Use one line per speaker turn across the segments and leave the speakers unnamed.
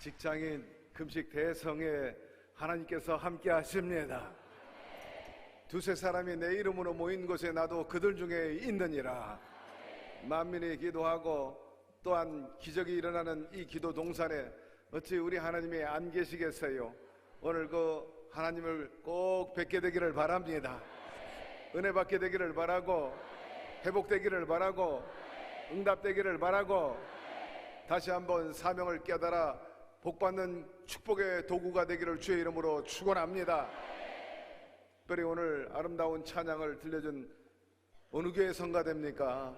직장인 금식 대성에 하나님께서 함께 하십니다. 두세 사람이 내 이름으로 모인 곳에 나도 그들 중에 있느니라. 만민이 기도하고 또한 기적이 일어나는 이 기도 동산에 어찌 우리 하나님이 안 계시겠어요? 오늘 그 하나님을 꼭 뵙게 되기를 바랍니다. 은혜 받게 되기를 바라고, 회복되기를 바라고, 응답되기를 바라고, 다시 한번 사명을 깨달아 복받는 축복의 도구가 되기를 주의 이름으로 축원합니다. 특별히 오늘 아름다운 찬양을 들려준 어느 교회 성가됩니까?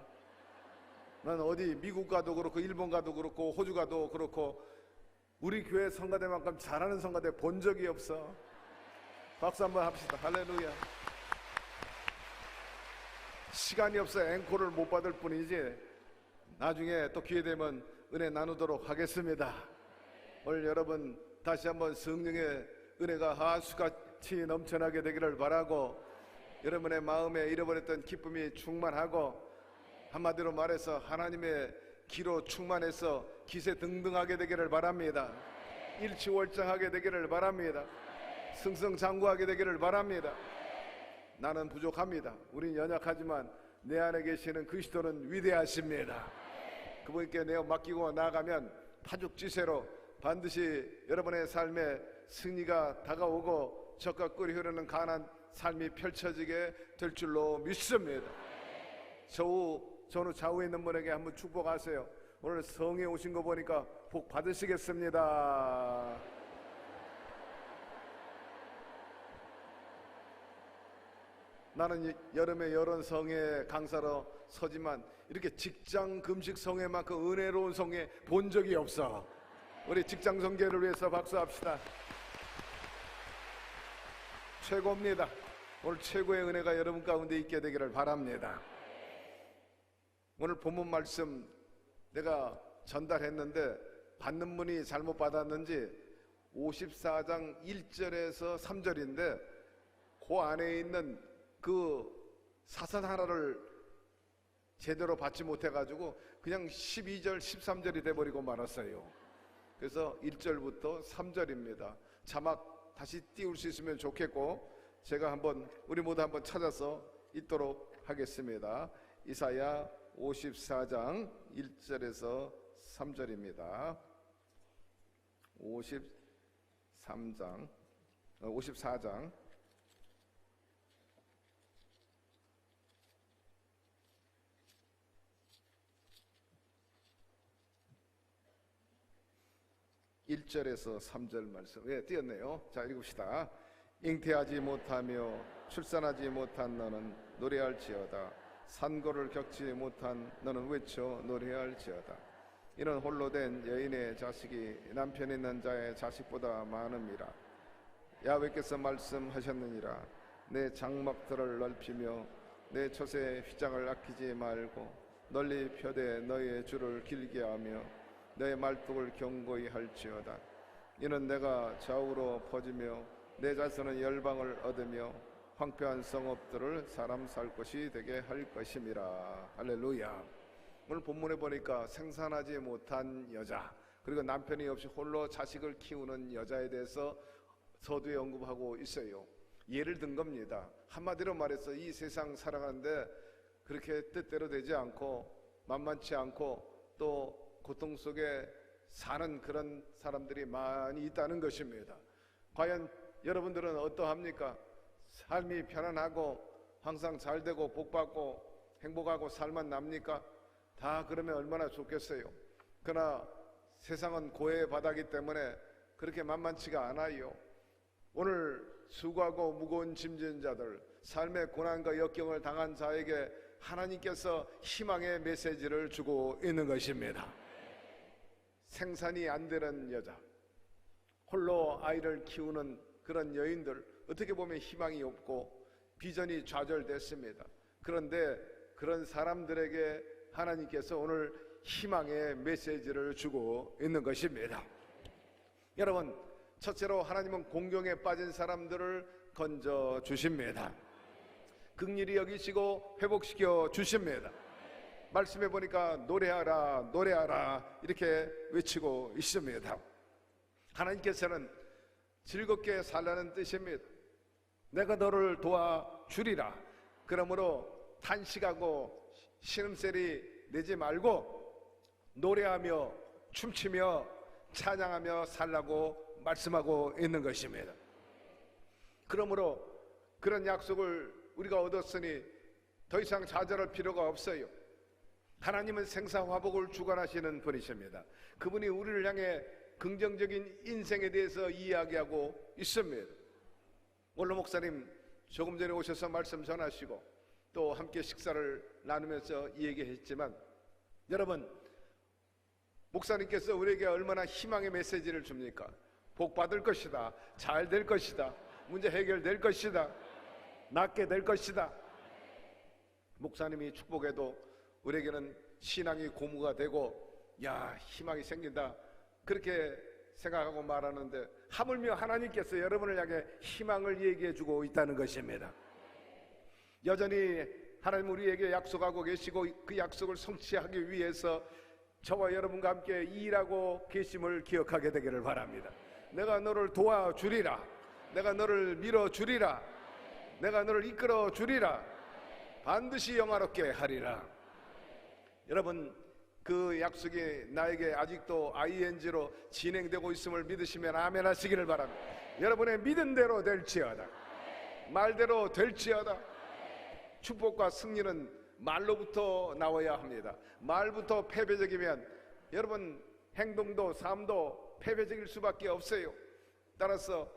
난 어디 미국 가도 그렇고 일본 가도 그렇고 호주 가도 그렇고 우리 교회 성가대만큼 잘하는 성가대 본 적이 없어. 박수 한번 합시다. 할렐루야. 시간이 없어 앵콜을 못 받을 뿐이지 나중에 또 기회 되면 은혜 나누도록 하겠습니다. 오늘 여러분 다시 한번 성령의 은혜가 하수같이 넘쳐나게 되기를 바라고, 여러분의 마음에 잃어버렸던 기쁨이 충만하고, 한마디로 말해서 하나님의 기로 충만해서 기세등등하게 되기를 바랍니다. 일치월장하게 되기를 바랍니다. 승승장구하게 되기를 바랍니다. 나는 부족합니다. 우린 연약하지만 내 안에 계시는 그리스도는 위대하십니다. 그분께 내어 맡기고 나가면 파죽지세로 반드시 여러분의 삶에 승리가 다가오고 적과 꿀이 흐르는 가난한 삶이 펼쳐지게 될 줄로 믿습니다. 전후 좌우에 있는 분에게 한번 축복하세요. 오늘 성에 오신 거 보니까 복 받으시겠습니다. 나는 여름에 여러 성의 강사로 서지만 이렇게 직장 금식 성회만큼 은혜로운 성회 본 적이 없어. 우리 직장 성계를 위해서 박수합시다. 최고입니다. 오늘 최고의 은혜가 여러분 가운데 있게 되기를 바랍니다. 오늘 본문 말씀 내가 전달했는데 받는 분이 잘못 받았는지 54장 1절에서 3절인데 그 안에 있는 그 사선 하나를 제대로 받지 못해가지고 그냥 12절 13절이 돼버리고 말았어요. 그래서 1절부터 3절입니다. 자막 다시 띄울 수 있으면 좋겠고 제가 한번 우리 모두 한번 찾아서 읽도록 하겠습니다. 이사야 54장 1절에서 3절입니다. 54장 1절에서 3절 말씀. 띄었네요. 자, 읽읍시다. 잉태하지 못하며 출산하지 못한 너는 노래할지어다. 산고를 겪지 못한 너는 외쳐 노래할지어다. 이는 홀로 된 여인의 자식이 남편 있는 자의 자식보다 많음이라. 야훼께서 말씀하셨느니라. 내 장막들을 넓히며 내 젖의 휘장을 아끼지 말고 널리 펴되 너의 줄을 길게 하며 내 말뚝을 견고히 할지어다. 이는 내가 좌우로 퍼지며 내 자손은 열방을 얻으며 황폐한 성읍들을 사람 살 곳이 되게 할 것임이라. 할렐루야. 오늘 본문에 보니까 생산하지 못한 여자, 그리고 남편이 없이 홀로 자식을 키우는 여자에 대해서 서두에 언급하고 있어요. 예를 든 겁니다. 한마디로 말해서 이 세상 살아가는데 그렇게 뜻대로 되지 않고 만만치 않고 또 고통 속에 사는 그런 사람들이 많이 있다는 것입니다. 과연 여러분들은 어떠합니까? 삶이 편안하고 항상 잘되고 복받고 행복하고 살만 납니까? 다 그러면 얼마나 좋겠어요. 그러나 세상은 고해의 바다이기 때문에 그렇게 만만치가 않아요. 오늘 수고하고 무거운 짐진 자들, 삶의 고난과 역경을 당한 자에게 하나님께서 희망의 메시지를 주고 있는 것입니다. 생산이 안 되는 여자, 홀로 아이를 키우는 그런 여인들, 어떻게 보면 희망이 없고 비전이 좌절됐습니다. 그런데 그런 사람들에게 하나님께서 오늘 희망의 메시지를 주고 있는 것입니다. 여러분, 첫째로 하나님은 공경에 빠진 사람들을 건져 주십니다. 긍휼히 여기시고 회복시켜 주십니다. 말씀해 보니까 노래하라 노래하라 이렇게 외치고 있습니다. 하나님께서는 즐겁게 살라는 뜻입니다. 내가 너를 도와주리라. 그러므로 탄식하고 신음소리 내지 말고 노래하며 춤추며 찬양하며 살라고 말씀하고 있는 것입니다. 그러므로 그런 약속을 우리가 얻었으니 더 이상 좌절할 필요가 없어요. 하나님은 생사화복을 주관하시는 분이십니다. 그분이 우리를 향해 긍정적인 인생에 대해서 이야기하고 있습니다. 원로 목사님 조금 전에 오셔서 말씀 전하시고 또 함께 식사를 나누면서 얘기했지만, 여러분, 목사님께서 우리에게 얼마나 희망의 메시지를 줍니까? 복 받을 것이다, 잘 될 것이다, 문제 해결될 것이다, 낫게 될 것이다. 목사님이 축복해도 우리에게는 신앙이 고무가 되고 야, 희망이 생긴다, 그렇게 생각하고 말하는데, 하물며 하나님께서 여러분을 향해 희망을 얘기해주고 있다는 것입니다. 여전히 하나님 우리에게 약속하고 계시고 그 약속을 성취하기 위해서 저와 여러분과 함께 일하고 계심을 기억하게 되기를 바랍니다. 내가 너를 도와주리라, 내가 너를 밀어주리라, 내가 너를 이끌어주리라, 반드시 영화롭게 하리라. 여러분, 그 약속이 나에게 아직도 ing로 진행되고 있음을 믿으시면 아멘 하시기를 바랍니다. 여러분의 믿은 대로 될지어다, 말대로 될지어다. 축복과 승리는 말로부터 나와야 합니다. 말부터 패배적이면 여러분 행동도 삶도 패배적일 수밖에 없어요. 따라서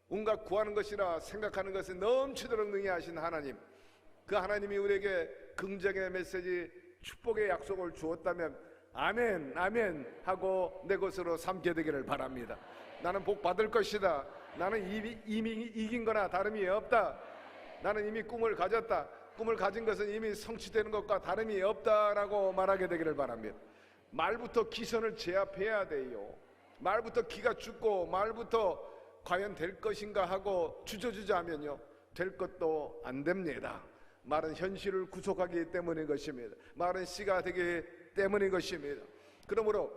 온갖 구하는 것이라 생각하는 것에 넘치도록 능히 하신 하나님, 그 하나님이 우리에게 긍정의 메시지, 축복의 약속을 주었다면 아멘 아멘 하고 내 것으로 삼게 되기를 바랍니다. 나는 복 받을 것이다, 나는 이미 이긴 거나 다름이 없다, 나는 이미 꿈을 가졌다, 꿈을 가진 것은 이미 성취되는 것과 다름이 없다라고 말하게 되기를 바랍니다. 말부터 기선을 제압해야 돼요. 말부터 기가 죽고 말부터 과연 될 것인가 하고 주저주저하면요, 될 것도 안 됩니다. 말은 현실을 구속하기 때문인 것입니다. 말은 씨가 되기 때문인 것입니다. 그러므로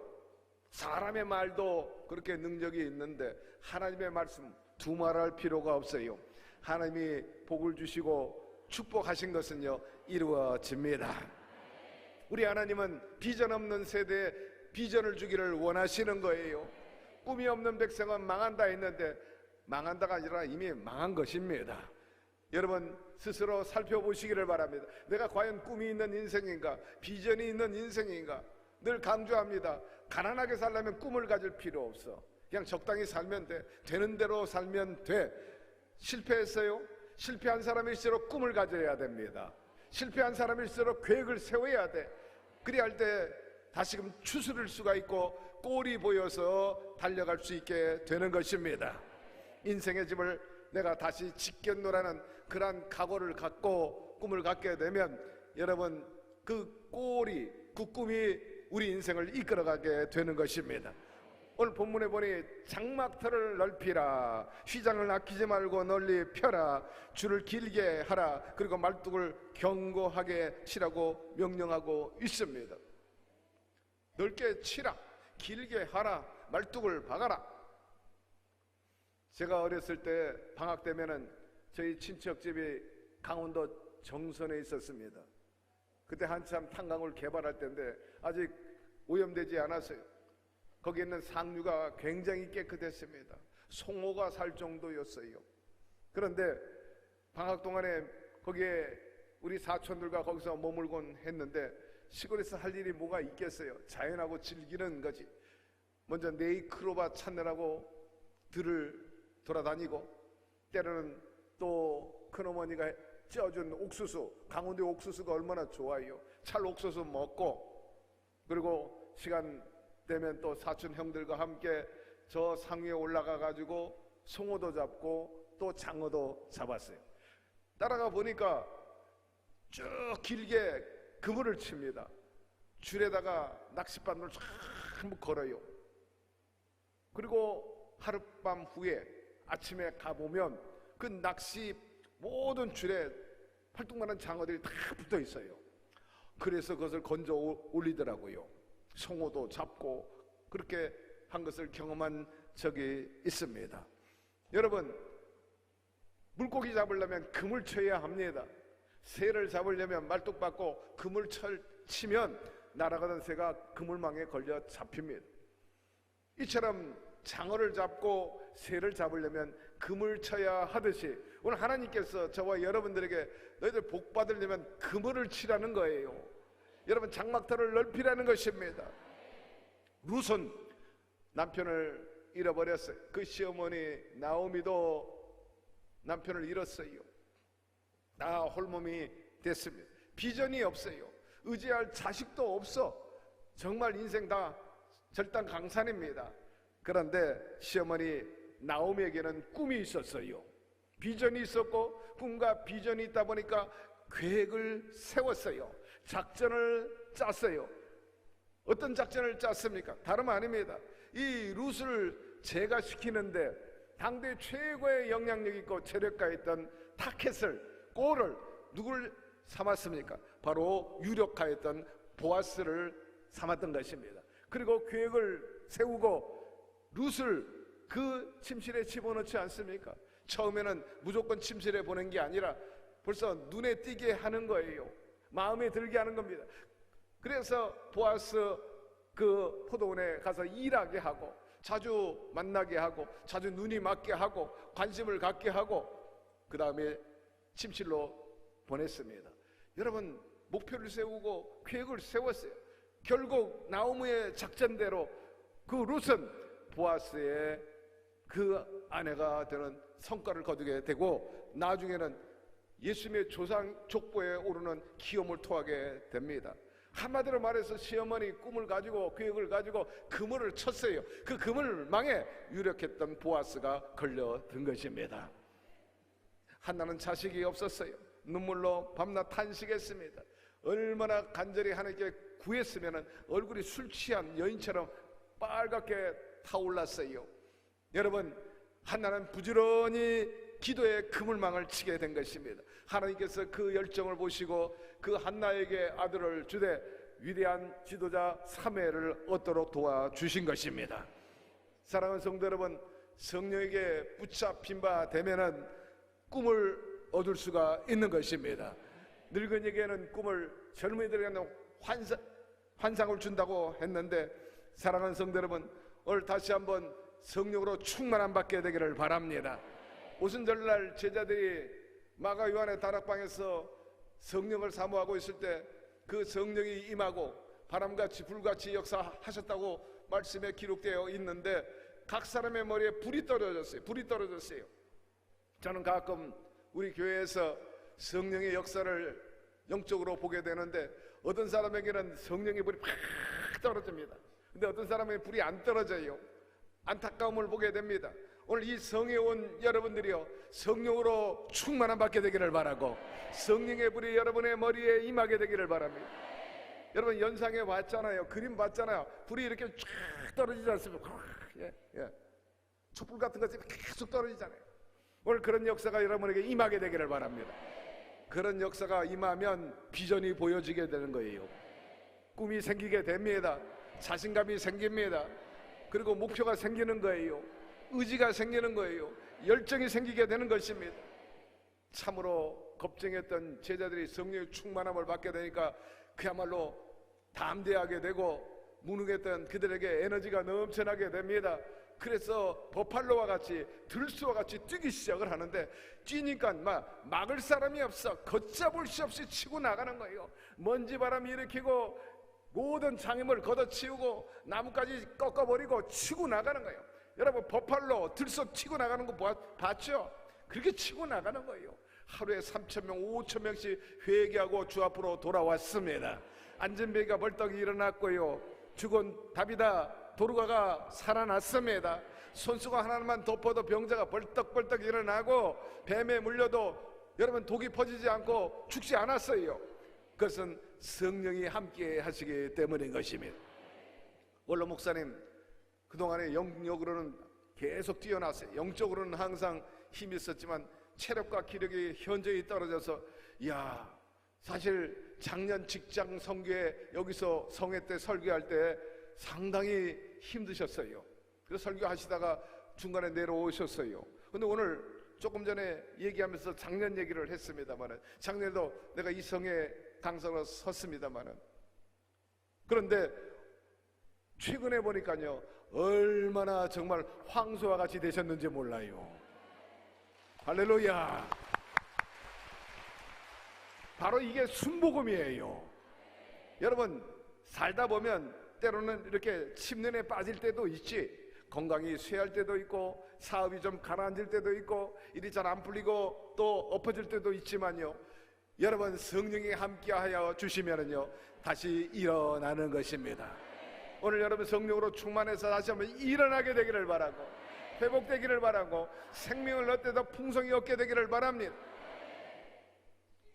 사람의 말도 그렇게 능력이 있는데 하나님의 말씀 두말할 필요가 없어요. 하나님이 복을 주시고 축복하신 것은요, 이루어집니다. 우리 하나님은 비전 없는 세대에 비전을 주기를 원하시는 거예요. 꿈이 없는 백성은 망한다 했는데 망한다가 아니라 이미 망한 것입니다. 여러분 스스로 살펴보시기를 바랍니다. 내가 과연 꿈이 있는 인생인가, 비전이 있는 인생인가? 늘 강조합니다. 가난하게 살려면 꿈을 가질 필요 없어. 그냥 적당히 살면 돼. 되는 대로 살면 돼. 실패했어요? 실패한 사람일수록 꿈을 가져야 됩니다. 실패한 사람일수록 계획을 세워야 돼. 그래야 할 때 다시금 추스를 수가 있고 꼴이 보여서 달려갈 수 있게 되는 것입니다. 인생의 집을 내가 다시 짓겠노라는 그러한 각오를 갖고 꿈을 갖게 되면 여러분 그 꼴이, 그 꿈이 우리 인생을 이끌어가게 되는 것입니다. 오늘 본문에 보니 장막터를 넓히라, 휘장을 아끼지 말고 널리 펴라, 줄을 길게 하라, 그리고 말뚝을 견고하게 치라고 명령하고 있습니다. 넓게 치라, 길게 하라, 말뚝을 박아라. 제가 어렸을 때 방학 되면은 저희 친척집이 강원도 정선에 있었습니다. 그때 한참 탄광을 개발할 때인데 아직 오염되지 않았어요. 거기에 있는 상류가 굉장히 깨끗했습니다. 송어가 살 정도였어요. 그런데 방학 동안에 거기에 우리 사촌들과 거기서 머물곤 했는데 시골에서 할 일이 뭐가 있겠어요. 자연하고 즐기는 거지. 먼저 네이크로바 찾느라고 들을 돌아다니고, 때로는 또 큰어머니가 쪄준 옥수수, 강원도 옥수수가 얼마나 좋아요. 찰 옥수수 먹고, 그리고 시간 되면 또 사촌 형들과 함께 저 상위에 올라가 가지고 송어도 잡고 또 장어도 잡았어요. 따라가 보니까 쭉 길게 그물을 칩니다. 줄에다가 낚싯바늘을 전부 걸어요. 그리고 하룻밤 후에 아침에 가보면 그 낚시 모든 줄에 팔뚝만한 장어들이 다 붙어 있어요. 그래서 그것을 건져 올리더라고요. 송어도 잡고 그렇게 한 것을 경험한 적이 있습니다. 여러분, 물고기 잡으려면 금을 쳐야 합니다. 새를 잡으려면 말뚝박고 금을 치면 날아가던 새가 그물망에 걸려 잡힙니다. 이처럼 장어를 잡고 새를 잡으려면 금을 쳐야 하듯이 오늘 하나님께서 저와 여러분들에게 너희들 복 받으려면 그물을 치라는 거예요. 여러분, 장막터를 넓히라는 것입니다. 룻은 남편을 잃어버렸어요. 그 시어머니 나오미도 남편을 잃었어요. 다 홀몸이 됐습니다. 비전이 없어요. 의지할 자식도 없어. 정말 인생 다 절단강산입니다. 그런데 시어머니 나오미에게는 꿈이 있었어요. 비전이 있었고 꿈과 비전이 있다 보니까 계획을 세웠어요. 작전을 짰어요. 어떤 작전을 짰습니까? 다름 아닙니다. 이 룻을 제거시키는데 당대 최고의 영향력 있고 재력가 있던 타켓을, 꼴을 누굴 삼았습니까? 바로 유력하였던 보아스를 삼았던 것입니다. 그리고 계획을 세우고 룻을 그 침실에 집어넣지 않습니까? 처음에는 무조건 침실에 보낸 게 아니라 벌써 눈에 띄게 하는 거예요. 마음에 들게 하는 겁니다. 그래서 보아스 그 포도원에 가서 일하게 하고 자주 만나게 하고 자주 눈이 맞게 하고 관심을 갖게 하고 그 다음에 침실로 보냈습니다. 여러분, 목표를 세우고 계획을 세웠어요. 결국 나오미의 작전대로 그 룻은 보아스의 그 아내가 되는 성과를 거두게 되고 나중에는 예수님의 조상 족보에 오르는 기업을 토하게 됩니다. 한마디로 말해서 시어머니 꿈을 가지고 계획을 가지고 그물을 쳤어요. 그 그물망에 유력했던 보아스가 걸려든 것입니다. 한나는 자식이 없었어요. 눈물로 밤낮 탄식했습니다. 얼마나 간절히 하나님께 구했으면 얼굴이 술 취한 여인처럼 빨갛게 타올랐어요. 여러분, 한나는 부지런히 기도의 그물망을 치게 된 것입니다. 하나님께서 그 열정을 보시고 그 한나에게 아들을 주되 위대한 지도자 사무엘을 얻도록 도와주신 것입니다. 사랑하는 성도 여러분, 성령에게 붙잡힌 바 되면은 꿈을 얻을 수가 있는 것입니다. 늙은이에게는 꿈을, 젊은이들에게는 환상을 준다고 했는데, 사랑하는 성도 여러분, 오늘 다시 한번 성령으로 충만함 받게 되기를 바랍니다. 오순절날 제자들이 마가 요한의 다락방에서 성령을 사모하고 있을 때 그 성령이 임하고 바람같이 불같이 역사하셨다고 말씀에 기록되어 있는데 각 사람의 머리에 불이 떨어졌어요. 저는 가끔 우리 교회에서 성령의 역사를 영적으로 보게 되는데 어떤 사람에게는 성령의 불이 팍 떨어집니다. 근데 어떤 사람에게 불이 안 떨어져요. 안타까움을 보게 됩니다. 오늘 이 성에 온 여러분들이요, 성령으로 충만함 받게 되기를 바라고 성령의 불이 여러분의 머리에 임하게 되기를 바랍니다. 여러분, 연상해 봤잖아요. 그림 봤잖아요. 불이 이렇게 쫙 떨어지지 않습니까? 촛불 같은 것이 계속 떨어지잖아요. 오늘 그런 역사가 여러분에게 임하게 되기를 바랍니다. 그런 역사가 임하면 비전이 보여지게 되는 거예요. 꿈이 생기게 됩니다. 자신감이 생깁니다. 그리고 목표가 생기는 거예요. 의지가 생기는 거예요. 열정이 생기게 되는 것입니다. 참으로 겁쟁했던 제자들이 성령의 충만함을 받게 되니까 그야말로 담대하게 되고 무능했던 그들에게 에너지가 넘쳐나게 됩니다. 그래서 버팔로와 같이 들소와 같이 뛰기 시작을 하는데 뛰니까 막을 사람이 없어. 걷잡을 수 없이 치고 나가는 거예요. 먼지바람이 일으키고 모든 장애물을 걷어치우고 나무까지 꺾어버리고 치고 나가는 거예요. 여러분, 버팔로 들소 치고 나가는 거 봤죠? 그렇게 치고 나가는 거예요. 하루에 3,000명 5,000명씩 회개하고 주 앞으로 돌아왔습니다. 안전뱅이가 벌떡 일어났고요, 죽은 다비다 도루가가 살아났습니다. 손수건 하나만 덮어도 병자가 벌떡벌떡 일어나고 뱀에 물려도 여러분 독이 퍼지지 않고 죽지 않았어요. 그것은 성령이 함께 하시기 때문인 것입니다. 원로 목사님, 그동안에 영역으로는 계속 뛰어났어요. 영적으로는 항상 힘이 있었지만 체력과 기력이 현저히 떨어져서 사실 작년 직장 성교회 여기서 성회 때 설교할 때 상당히 힘드셨어요. 그래서 설교하시다가 중간에 내려오셨어요. 근데 오늘 조금 전에 얘기하면서 작년 얘기를 했습니다만은, 작년에도 내가 이 성에 강사로 섰습니다만은, 그런데 최근에 보니까요, 얼마나 정말 황소와 같이 되셨는지 몰라요. 할렐루야. 바로 이게 순복음이에요. 여러분, 살다 보면 때로는 이렇게 침륜에 빠질 때도 있지, 건강이 쇠할 때도 있고, 사업이 좀 가라앉을 때도 있고, 일이 잘 안 풀리고 또 엎어질 때도 있지만요, 여러분, 성령이 함께하여 주시면은요, 다시 일어나는 것입니다. 오늘 여러분 성령으로 충만해서 다시 한번 일어나게 되기를 바라고, 회복되기를 바라고, 생명을 얻을 때도 풍성히 얻게 되기를 바랍니다.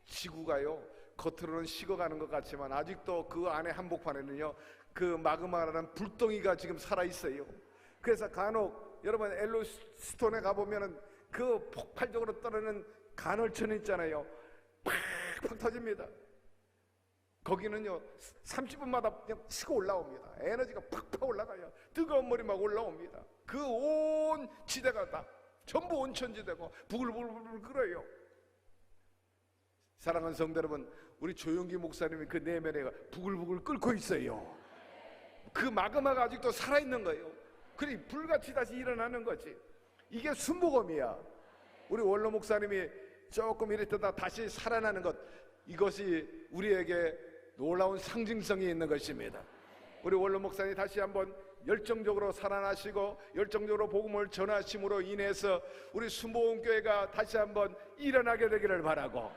지구가요, 겉으로는 식어가는 것 같지만 아직도 그 안에 한복판에는요, 그 마그마라는 불덩이가 지금 살아있어요. 그래서 간혹 여러분 엘로스톤에 가보면은 그 폭발적으로 떨어지는 간헐천 있잖아요, 팍팍 터집니다. 거기는요 30분마다 그냥 치고 올라옵니다. 에너지가 팍팍 올라가요. 뜨거운 물이 막 올라옵니다. 그 온 지대가 다 전부 온천지대고 부글부글 끓어요. 사랑하는 성도 여러분, 우리 조용기 목사님이 그 내면에 부글부글 끓고 있어요. 그 마그마가 아직도 살아있는 거예요. 그래 불같이 다시 일어나는 거지. 이게 순복음이야. 우리 원로 목사님이 조금 이랬다가 다시 살아나는 것, 이것이 우리에게 놀라운 상징성이 있는 것입니다. 우리 원로 목사님이 다시 한번 열정적으로 살아나시고 열정적으로 복음을 전하심으로 인해서 우리 순복음교회가 다시 한번 일어나게 되기를 바라고,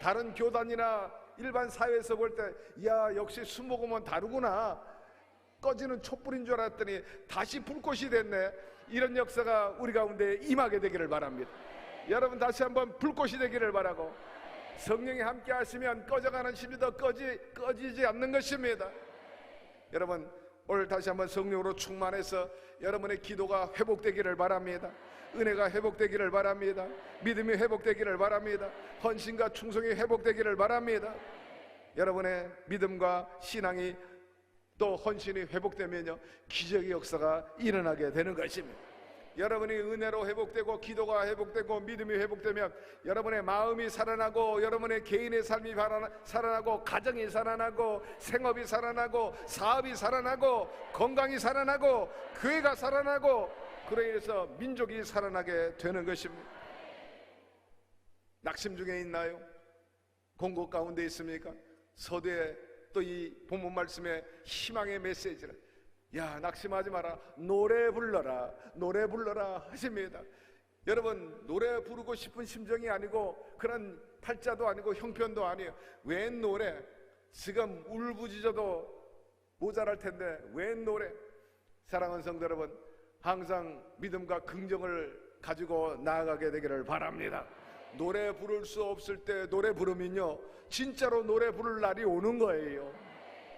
다른 교단이나 일반 사회에서 볼 때 야 역시 순복음은 다르구나, 꺼지는 촛불인 줄 알았더니 다시 불꽃이 됐네, 이런 역사가 우리 가운데 임하게 되기를 바랍니다. 여러분 다시 한번 불꽃이 되기를 바라고, 성령이 함께 하시면 꺼져가는 힘이 더 꺼지지 않는 것입니다. 여러분 오늘 다시 한번 성령으로 충만해서 여러분의 기도가 회복되기를 바랍니다. 은혜가 회복되기를 바랍니다. 믿음이 회복되기를 바랍니다. 헌신과 충성이 회복되기를 바랍니다. 여러분의 믿음과 신앙이 또 헌신이 회복되면요, 기적의 역사가 일어나게 되는 것입니다. 여러분이 은혜로 회복되고 기도가 회복되고 믿음이 회복되면 여러분의 마음이 살아나고, 여러분의 개인의 삶이 살아나고, 가정이 살아나고, 생업이 살아나고, 사업이 살아나고, 건강이 살아나고, 교회가 살아나고, 그로 인해서 민족이 살아나게 되는 것입니다. 낙심 중에 있나요? 공고 가운데 있습니까? 서두에 또 이 본문 말씀의 희망의 메시지를, 야 낙심하지 마라, 노래 불러라, 노래 불러라 하십니다. 여러분 노래 부르고 싶은 심정이 아니고 그런 팔자도 아니고 형편도 아니에요. 웬 노래, 지금 울부짖어도 모자랄 텐데 웬 노래. 사랑하는 성도 여러분, 항상 믿음과 긍정을 가지고 나아가게 되기를 바랍니다. 노래 부를 수 없을 때 노래 부르면요, 진짜로 노래 부를 날이 오는 거예요.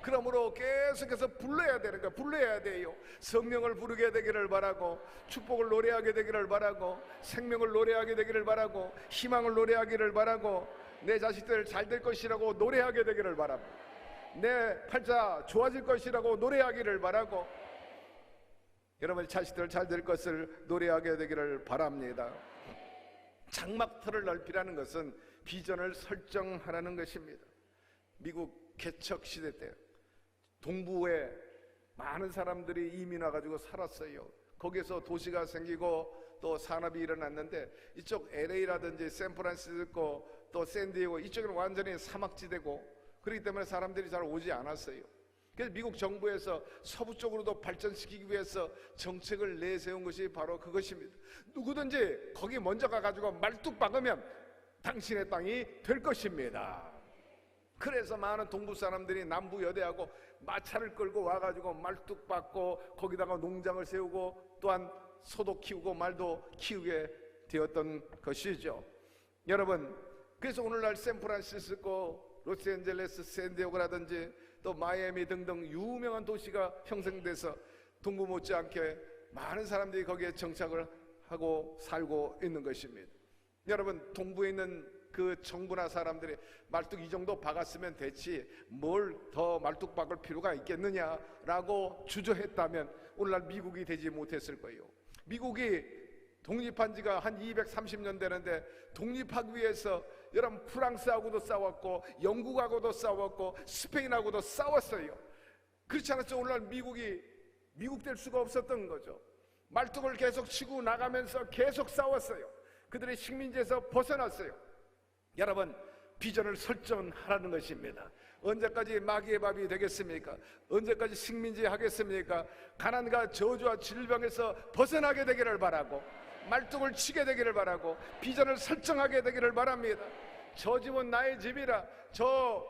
그러므로 계속해서 불러야 되는 거예요. 불러야 돼요. 성령을 부르게 되기를 바라고, 축복을 노래하게 되기를 바라고, 생명을 노래하게 되기를 바라고, 희망을 노래하기를 바라고, 내 자식들 잘 될 것이라고 노래하게 되기를 바라고, 내 팔자 좋아질 것이라고 노래하기를 바라고, 여러분의 자식들 잘 될 것을 노래하게 되기를 바랍니다. 장막터를 넓히라는 것은 비전을 설정하라는 것입니다. 미국 개척 시대 때 동부에 많은 사람들이 이민 와가지고 살았어요. 거기에서 도시가 생기고 또 산업이 일어났는데, 이쪽 LA라든지 샌프란시스코 또 샌디에고 이쪽은 완전히 사막지대고, 그렇기 때문에 사람들이 잘 오지 않았어요. 그래서 미국 정부에서 서부 쪽으로도 발전시키기 위해서 정책을 내세운 것이 바로 그것입니다. 누구든지 거기 먼저 가가지고 말뚝 박으면 당신의 땅이 될 것입니다. 그래서 많은 동부 사람들이 남부 여대하고 마차를 끌고 와가지고 말뚝 박고 거기다가 농장을 세우고 또한 소도 키우고 말도 키우게 되었던 것이죠. 여러분, 그래서 오늘날 샌프란시스코, 로스앤젤레스, 샌디에고라든지 또 마이애미 등등 유명한 도시가 형성돼서 동부 못지않게 많은 사람들이 거기에 정착을 하고 살고 있는 것입니다. 여러분, 동부에 있는 그 정부나 사람들이 말뚝 이 정도 박았으면 됐지 뭘 더 말뚝 박을 필요가 있겠느냐라고 주저했다면 오늘날 미국이 되지 못했을 거예요. 미국이 독립한 지가 한 230년 되는데 독립하기 위해서 여러분 프랑스하고도 싸웠고 영국하고도 싸웠고 스페인하고도 싸웠어요. 그렇지 않았죠? 오늘날 미국이 미국 될 수가 없었던 거죠. 말뚝을 계속 치고 나가면서 계속 싸웠어요. 그들의 식민지에서 벗어났어요. 여러분, 비전을 설정하라는 것입니다. 언제까지 마귀의 밥이 되겠습니까? 언제까지 식민지 하겠습니까? 가난과 저주와 질병에서 벗어나게 되기를 바라고, 말뚝을 치게 되기를 바라고, 비전을 설정하게 되기를 바랍니다. 저 집은 나의 집이라, 저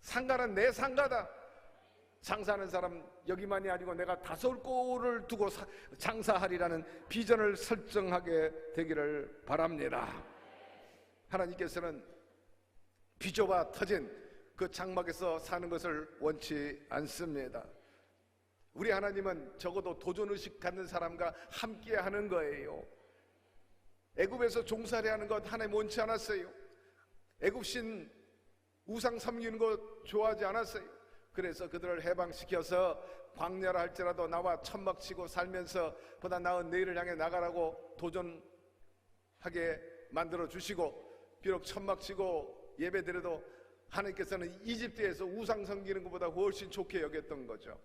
상가는 내 상가다. 장사하는 사람 여기만이 아니고 내가 다섯 곳을 두고 장사하리라는 비전을 설정하게 되기를 바랍니다. 하나님께서는 비좁아 터진 그 장막에서 사는 것을 원치 않습니다. 우리 하나님은 적어도 도전의식 갖는 사람과 함께 하는 거예요. 애굽에서 종살이 하는 것 하나님 원치 않았어요. 애굽신 우상 섬기는 것 좋아하지 않았어요. 그래서 그들을 해방시켜서 광야라 할지라도 나와 천막치고 살면서 보다 나은 내일을 향해 나가라고 도전하게 만들어 주시고, 비록 천막치고 예배드려도 하나님께서는 이집트에서 우상 섬기는 것보다 훨씬 좋게 여겼던 거죠.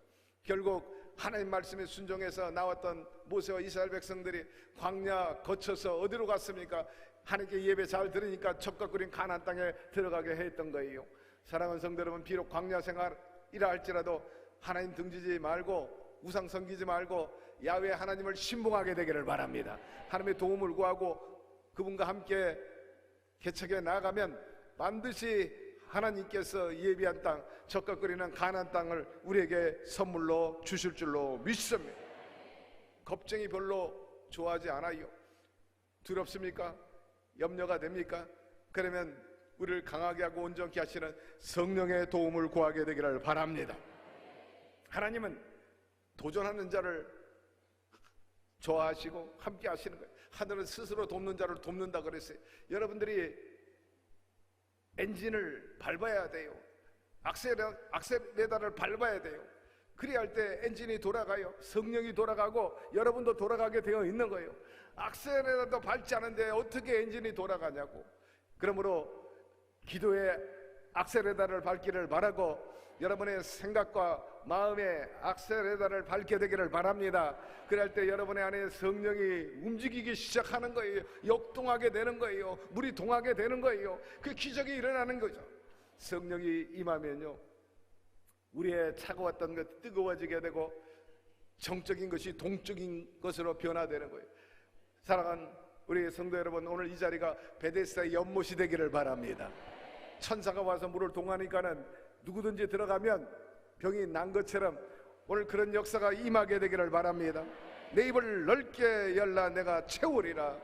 결국 하나님 말씀에 순종해서 나왔던 모세와 이스라엘 백성들이 광야 거쳐서 어디로 갔습니까? 하나님께 예배 잘 들으니까 적각거린 가나안 땅에 들어가게 했던 거예요. 사랑하는 성도 여러분, 비록 광야 생활이라 할지라도 하나님 등지지 말고 우상 섬기지 말고 야훼 하나님을 신봉하게 되기를 바랍니다. 하나님의 도움을 구하고 그분과 함께 개척해 나아가면 반드시 하나님께서 예비한 땅, 적각거리는 가나안 땅을 우리에게 선물로 주실 줄로 믿습니다. 겁쟁이 별로 좋아하지 않아요. 두렵습니까? 염려가 됩니까? 그러면 우리를 강하게 하고 온전케 하시는 성령의 도움을 구하게 되기를 바랍니다. 하나님은 도전하는 자를 좋아하시고 함께 하시는 거예요. 하늘은 스스로 돕는 자를 돕는다 그랬어요. 여러분들이 엔진을 밟아야 돼요. 악셀레다를 밟아야 돼요. 그래야 할 때 엔진이 돌아가요. 성령이 돌아가고 여러분도 돌아가게 되어 있는 거예요. 악셀레다도 밟지 않은데 어떻게 엔진이 돌아가냐고. 그러므로 기도에 악셀레다를 밟기를 바라고 여러분의 생각과 마음에 악셀레다를 밟게 되기를 바랍니다. 그럴 때 여러분의 안에 성령이 움직이기 시작하는 거예요. 역동하게 되는 거예요. 물이 동하게 되는 거예요. 그 기적이 일어나는 거죠. 성령이 임하면요, 우리의 차가웠던 것 뜨거워지게 되고 정적인 것이 동적인 것으로 변화되는 거예요. 사랑하는 우리 성도 여러분, 오늘 이 자리가 베데스다의 연못이 되기를 바랍니다. 천사가 와서 물을 동하니까는 누구든지 들어가면 병이 난 것처럼 오늘 그런 역사가 임하게 되기를 바랍니다. 내 입을 넓게 열라 내가 채우리라.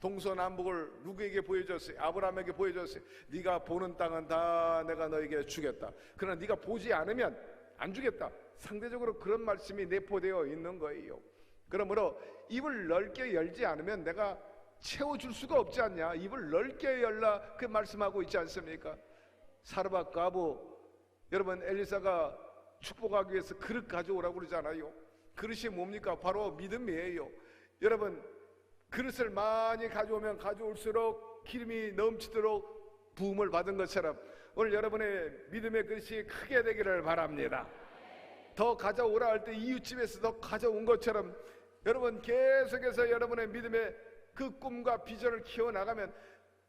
동서남북을 누구에게 보여줬어요? 아브라함에게 보여줬어요. 네가 보는 땅은 다 내가 너에게 주겠다. 그러나 네가 보지 않으면 안 주겠다. 상대적으로 그런 말씀이 내포되어 있는 거예요. 그러므로 입을 넓게 열지 않으면 내가 채워줄 수가 없지 않냐. 입을 넓게 열라 그 말씀하고 있지 않습니까? 사르밧 과부, 여러분 엘리사가 축복하기 위해서 그릇 가져오라고 그러잖아요. 그릇이 뭡니까? 바로 믿음이에요. 여러분, 그릇을 많이 가져오면 가져올수록 기름이 넘치도록 부음을 받은 것처럼 오늘 여러분의 믿음의 그릇이 크게 되기를 바랍니다. 더 가져오라 할 때 이웃집에서 더 가져온 것처럼 여러분 계속해서 여러분의 믿음의 그 꿈과 비전을 키워나가면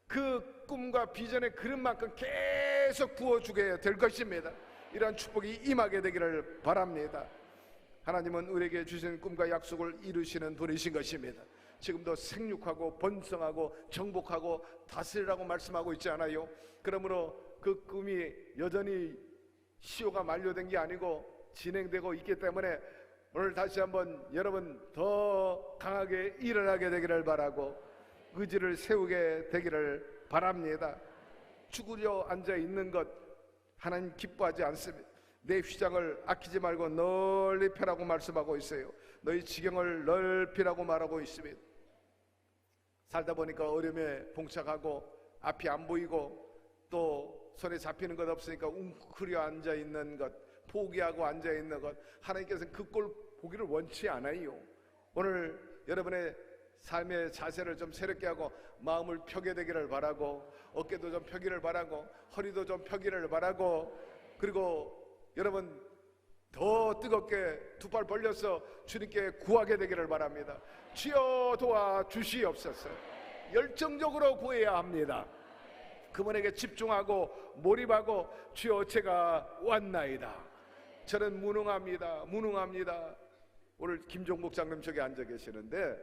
그 꿈과 비전의 그릇만큼 계속 부어주게 될 것입니다. 이러한 축복이 임하게 되기를 바랍니다. 하나님은 우리에게 주신 꿈과 약속을 이루시는 분이신 것입니다. 지금도 생육하고 번성하고 정복하고 다스리라고 말씀하고 있지 않아요? 그러므로 그 꿈이 여전히 시효가 만료된 게 아니고 진행되고 있기 때문에 오늘 다시 한번 여러분 더 강하게 일어나게 되기를 바라고 의지를 세우게 되기를 바랍니다. 죽으려 앉아 있는 것 하나님 기뻐하지 않습니다. 내 휘장을 아끼지 말고 널리 펴라고 말씀하고 있어요. 너희 지경을 넓히라고 말하고 있습니다. 살다 보니까 어려움에 봉착하고 앞이 안 보이고 또 손에 잡히는 것 없으니까 웅크려 앉아있는 것, 포기하고 앉아있는 것, 하나님께서는 그 꼴 보기를 원치 않아요. 오늘 여러분의 삶의 자세를 좀 새롭게 하고 마음을 펴게 되기를 바라고, 어깨도 좀 펴기를 바라고, 허리도 좀 펴기를 바라고, 그리고 여러분 더 뜨겁게 두 팔 벌려서 주님께 구하게 되기를 바랍니다. 주여 도와 주시옵소서. 열정적으로 구해야 합니다. 그분에게 집중하고 몰입하고, 주여 제가 왔나이다, 저는 무능합니다. 오늘 김종국 장님 저기 앉아 계시는데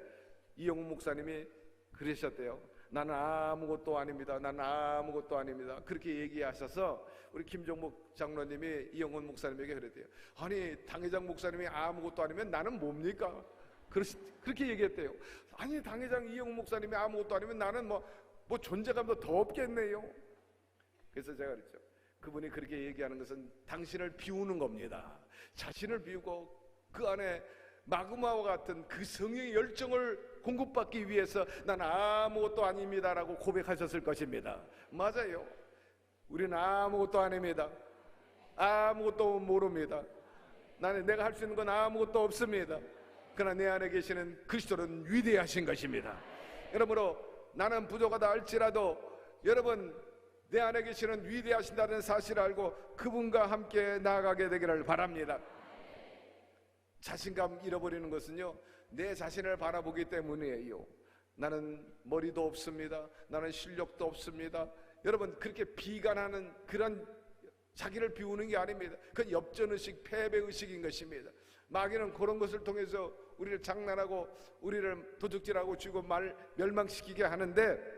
이영훈 목사님이 그러셨대요. 나는 아무것도 아닙니다. 나는 아무것도 아닙니다. 그렇게 얘기하셔서 우리 김종목 장로님이 이영훈 목사님에게 그랬대요. 아니, 당회장 목사님이 아무것도 아니면 나는 뭡니까? 그렇게 얘기했대요. 아니, 당회장 이영훈 목사님이 아무것도 아니면 나는 뭐 존재감도 더 없겠네요. 그래서 제가 그랬죠. 그분이 그렇게 얘기하는 것은 당신을 비우는 겁니다. 자신을 비우고 그 안에 마그마와 같은 그 성령의 열정을 공급받기 위해서 난 아무것도 아닙니다라고 고백하셨을 것입니다. 맞아요. 우리는 아무것도 아닙니다. 아무것도 모릅니다. 내가 할 수 있는 건 아무것도 없습니다. 그러나 내 안에 계시는 그리스도는 위대하신 것입니다. 여러분으로 나는 부족하다 할지라도 여러분 내 안에 계시는 위대하신다는 사실을 알고 그분과 함께 나아가게 되기를 바랍니다. 자신감 잃어버리는 것은요, 내 자신을 바라보기 때문이에요. 나는 머리도 없습니다. 나는 실력도 없습니다. 여러분, 그렇게 비관하는 그런 자기를 비우는 게 아닙니다. 그건 엽전의식, 패배의식인 것입니다. 마귀는 그런 것을 통해서 우리를 장난하고 우리를 도둑질하고 죽이고 멸망시키게 하는데,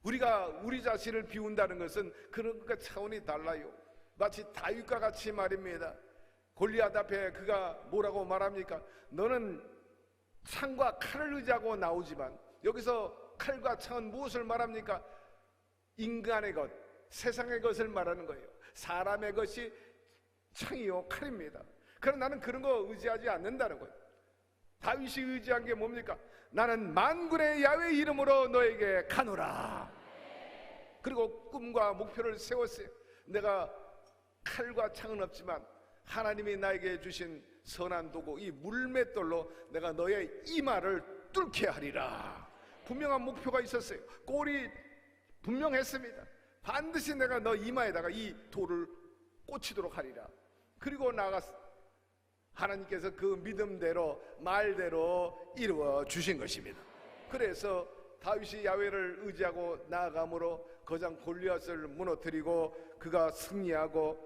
우리가 우리 자신을 비운다는 것은 그런 것과 차원이 달라요. 마치 다윗과 같이 말입니다. 골리앗 앞에 그가 뭐라고 말합니까? 너는 창과 칼을 의지하고 나오지만, 여기서 칼과 창은 무엇을 말합니까? 인간의 것, 세상의 것을 말하는 거예요. 사람의 것이 창이요 칼입니다. 그러나 나는 그런 거 의지하지 않는다는 거예요. 다윗이 의지한 게 뭡니까? 나는 만군의 야훼 이름으로 너에게 가노라. 그리고 꿈과 목표를 세웠어요. 내가 칼과 창은 없지만 하나님이 나에게 주신 선한 도구, 이 물맷돌로 내가 너의 이마를 뚫게 하리라. 분명한 목표가 있었어요. 꼴이 분명했습니다. 반드시 내가 너 이마에다가 이 돌을 꽂히도록 하리라. 그리고 나아갔어. 하나님께서 그 믿음대로 말대로 이루어 주신 것입니다. 그래서 다윗이 야훼를 의지하고 나아감으로 거장 골리앗을 무너뜨리고 그가 승리하고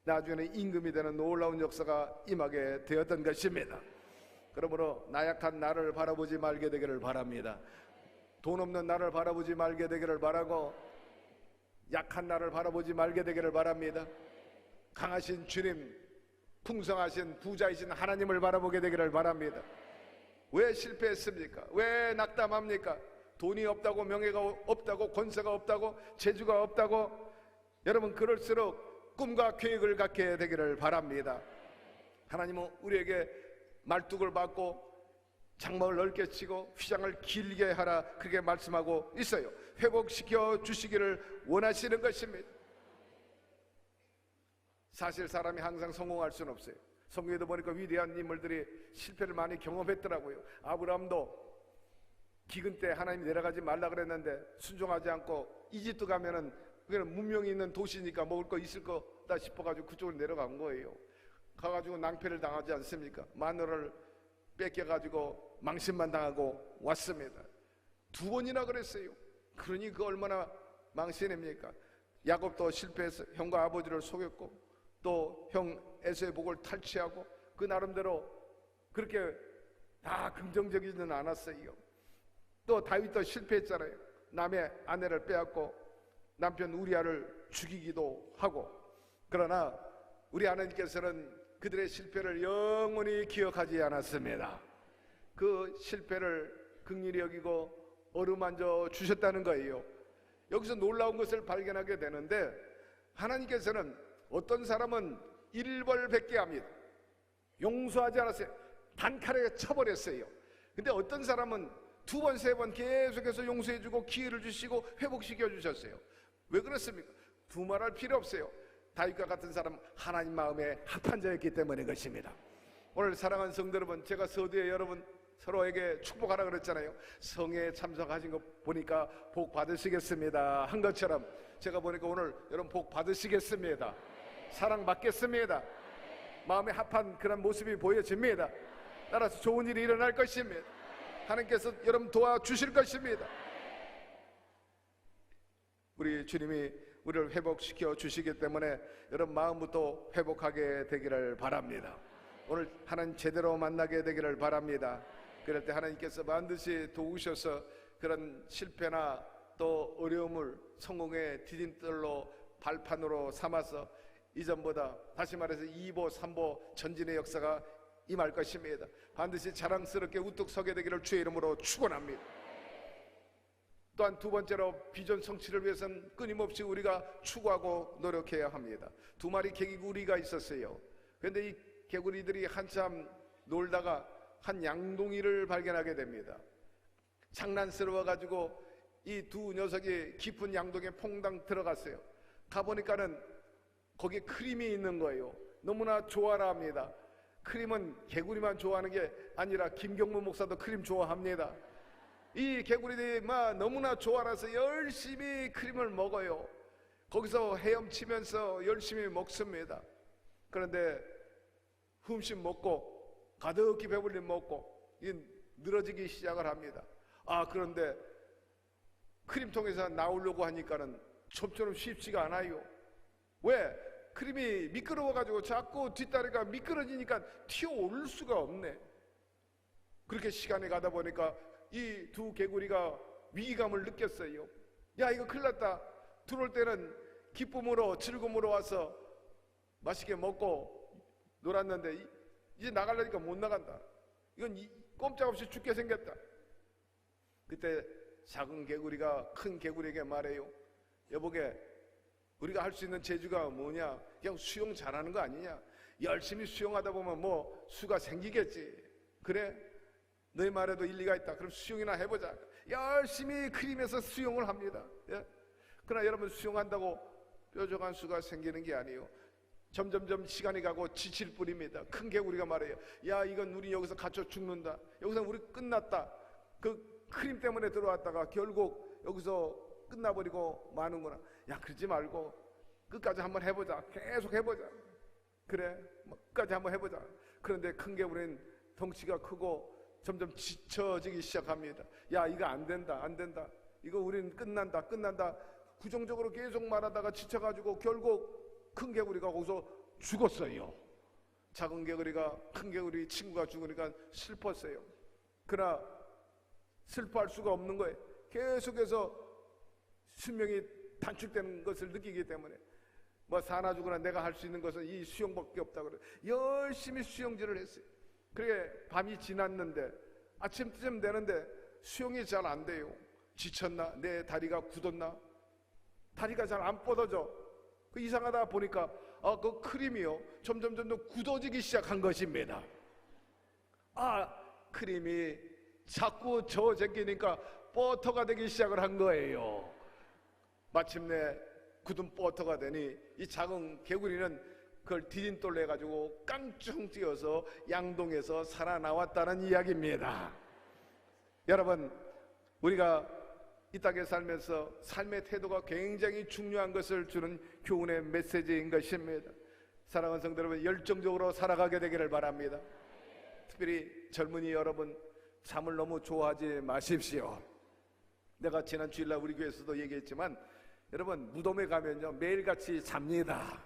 나중에 임금이 되는 놀라운 역사가 임하게 되었던 것입니다. 그러므로 나약한 나를 바라보지 말게 되기를 바랍니다. 돈 없는 나를 바라보지 말게 되기를 바라고, 약한 나를 바라보지 말게 되기를 바랍니다. 강하신 주님, 풍성하신 부자이신 하나님을 바라보게 되기를 바랍니다. 왜 실패했습니까? 왜 낙담합니까? 돈이 없다고, 명예가 없다고, 권세가 없다고, 재주가 없다고. 여러분, 그럴수록 꿈과 계획을 갖게 되기를 바랍니다. 하나님은 우리에게 말뚝을 받고 장막을 넓게 치고 휘장을 길게 하라, 그렇게 말씀하고 있어요. 회복시켜 주시기를 원하시는 것입니다. 사실 사람이 항상 성공할 수는 없어요. 성경에도 보니까 위대한 인물들이 실패를 많이 경험했더라고요. 아브라함도 기근 때 하나님이 내려가지 말라 그랬는데 순종하지 않고 이집트 가면은 그냥 문명이 있는 도시니까 먹을 거 있을 거다 싶어가지고 그쪽으로 내려간 거예요. 가가지고 낭패를 당하지 않습니까? 마누라를 뺏겨가지고 망신만 당하고 왔습니다. 2번이나 그랬어요. 그러니 그 얼마나 망신입니까? 야곱도 실패해서 형과 아버지를 속였고 또 형 에서의 복을 탈취하고 그 나름대로 그렇게 다 긍정적이지는 않았어요. 또 다윗도 실패했잖아요. 남의 아내를 빼앗고 남편 우리아를 죽이기도 하고. 그러나 우리 하나님께서는 그들의 실패를 영원히 기억하지 않았습니다. 그 실패를 긍휼히 여기고 어루만져 주셨다는 거예요. 여기서 놀라운 것을 발견하게 되는데, 하나님께서는 어떤 사람은 일벌백계 합니다. 용서하지 않았어요. 단칼에 쳐버렸어요. 근데 어떤 사람은 두 번, 세 번 계속해서 용서해주고 기회를 주시고 회복시켜 주셨어요. 왜 그렇습니까? 두말할 필요 없어요. 다윗과 같은 사람 하나님 마음에 합한 자였기 때문인 것입니다. 오늘 사랑하는 성도 여러분, 제가 서두에 여러분 서로에게 축복하라 그랬잖아요. 성회에 참석하신 거 보니까 복 받으시겠습니다 한 것처럼 제가 보니까 오늘 여러분 복 받으시겠습니다. 사랑 받겠습니다. 마음에 합한 그런 모습이 보여집니다. 따라서 좋은 일이 일어날 것입니다. 하나님께서 여러분 도와주실 것입니다. 우리 주님이 우리를 회복시켜 주시기 때문에 여러분 마음부터 회복하게 되기를 바랍니다. 오늘 하나님 제대로 만나게 되기를 바랍니다. 그럴 때 하나님께서 반드시 도우셔서 그런 실패나 또 어려움을 성공의 디딤돌로 발판으로 삼아서 이전보다 다시 말해서 2보 3보 전진의 역사가 임할 것입니다. 반드시 자랑스럽게 우뚝 서게 되기를 주의 이름으로 축원합니다. 또한 두 번째로 비전 성취를 위해서는 끊임없이 우리가 추구하고 노력해야 합니다. 두 마리 개구리가 있었어요. 그런데 이 개구리들이 한참 놀다가 한 양동이를 발견하게 됩니다. 장난스러워 가지고 이 두 녀석이 깊은 양동이에 퐁당 들어갔어요. 가보니까는 거기에 크림이 있는 거예요. 너무나 좋아라 합니다. 크림은 개구리만 좋아하는 게 아니라 김경문 목사도 크림 좋아합니다. 이 개구리들이 막 너무나 좋아라서 열심히 크림을 먹어요. 거기서 헤엄치면서 열심히 먹습니다. 그런데 흠씬 먹고 가득히 배불리 먹고 늘어지기 시작을 합니다. 그런데 크림통에서 나오려고 하니까는 좀처럼 쉽지가 않아요. 왜? 크림이 미끄러워가지고 자꾸 뒷다리가 미끄러지니까 튀어오를 수가 없네. 그렇게 시간이 가다 보니까 이 두 개구리가 위기감을 느꼈어요. 야, 이거 큰일 났다. 들어올 때는 기쁨으로 즐거움으로 와서 맛있게 먹고 놀았는데 이제 나가려니까 못 나간다. 이건 꼼짝없이 죽게 생겼다. 그때 작은 개구리가 큰 개구리에게 말해요. 여보게, 우리가 할 수 있는 재주가 뭐냐? 그냥 수영 잘하는 거 아니냐? 열심히 수영하다 보면 뭐 수가 생기겠지. 그래? 너희 말에도 일리가 있다. 그럼 수영이나 해보자. 열심히 크림에서 수영을 합니다. 예? 그러나 여러분, 수영한다고 뾰족한 수가 생기는 게 아니에요. 점점점 시간이 가고 지칠 뿐입니다. 큰 개구리가 말해요. 야, 이건 우리 여기서 갇혀 죽는다. 여기서 우리 끝났다. 그 크림 때문에 들어왔다가 결국 여기서 끝나버리고 마는구나. 야, 그러지 말고 끝까지 한번 해보자. 계속 해보자. 그래, 끝까지 한번 해보자. 그런데 큰 개구리는 덩치가 크고 점점 지쳐지기 시작합니다. 야, 이거 안 된다, 안 된다. 이거 우리는 끝난다, 끝난다. 부정적으로 계속 말하다가 지쳐가지고 결국 큰 개구리가 거기서 죽었어요. 작은 개구리가 큰 개구리 친구가 죽으니까 슬펐어요. 그러나 슬퍼할 수가 없는 거예요. 계속해서 수명이 단축되는 것을 느끼기 때문에 뭐 사나 죽으나 내가 할 수 있는 것은 이 수영밖에 없다고 그래. 열심히 수영질을 했어요. 그게 밤이 지났는데 아침쯤 되는데 수영이 잘 안 돼요. 지쳤나? 내 다리가 굳었나? 다리가 잘 안 뻗어져. 그 이상하다 보니까 그 크림이요 점점 더 굳어지기 시작한 것입니다. 크림이 자꾸 저어제끼니까 버터가 되기 시작을 한 거예요. 마침내 굳은 버터가 되니 이 작은 개구리는 그걸 디딤돌로 해가지고 깡충 뛰어서 양동에서 살아나왔다는 이야기입니다. 여러분, 우리가 이 땅에 살면서 삶의 태도가 굉장히 중요한 것을 주는 교훈의 메시지인 것입니다. 사랑하는 성도 여러분, 열정적으로 살아가게 되기를 바랍니다. 특별히 젊은이 여러분, 잠을 너무 좋아하지 마십시오. 내가 지난 주일날 우리 교회에서도 얘기했지만 여러분, 무덤에 가면요 매일같이 잡니다.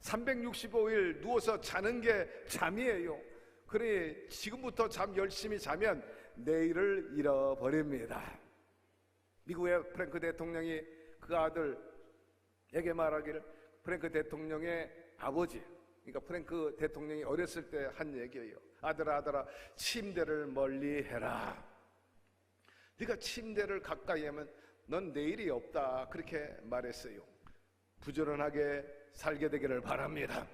365일 누워서 자는 게 잠이에요. 그래, 지금부터 잠 열심히 자면 내일을 잃어버립니다. 미국의 프랭크 대통령이 그 아들에게 말하기를, 프랭크 대통령의 아버지, 그러니까 프랭크 대통령이 어렸을 때 한 얘기예요. 아들아, 침대를 멀리 해라. 네가 침대를 가까이 하면 넌 내일이 없다. 그렇게 말했어요. 부지런하게 살게 되기를 바랍니다.